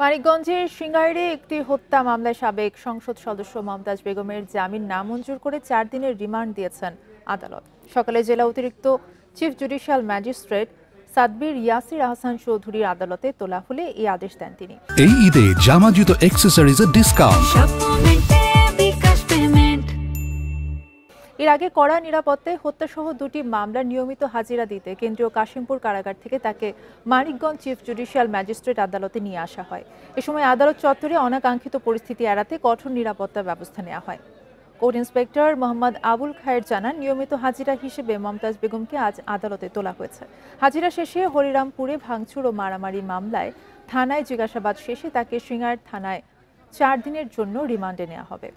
মানিকগঞ্জের সিঙ্গাইরে একটি হত্যা মামলায় সাবেক সংসদ সদস্য মমতাজ বেগমের জামিন নামঞ্জুর করে 4 দিনের রিমান্ড দিয়েছেন আদালত। সকালে জেলা অতিরিক্ত chief judicial magistrate Sadbir Yasir Ahsan চৌধুরীর আদালতে তোলা হলে এই আদেশ দেন তিনি। এই ঈদে জামা জুতো অ্যাক্সেসরিজের ডিসকাউন্ট। এর আগে কড়া নিরাপত্তায় হত্যাসহ 2টি মামলার নিয়মিত হাজিরা দিতে কেন্দ্রীয় কাশিমপুর কারাগার থেকে তাকে মানিকগঞ্জ চিফ জুডিশিয়াল ম্যাজিস্ট্রেট আদালতে নিয়ে আসা হয়। এ সময় আদালত চত্বরে অনাকাঙ্ক্ষিত পরিস্থিতি এড়াতে কঠোর নিরাপত্তা ব্যবস্থা নেওয়া হয়। কোর্ট ইন্সপেক্টর মোহাম্মদ আবুল খায়ের জানান, নিয়মিত হাজিরা হিসেবে মমতাজ বেগমকে আজ আদালতে তোলা হয়েছে। হাজিরা শেষে হরিরামপুরে ভাঙচুর ও মারামারি মামলায় থানায় জিজ্ঞাসাবাদ শেষে তাকে সিঙ্গাইর থানায় 4 দিনের জন্য রিমান্ডে নেওয়া হবে।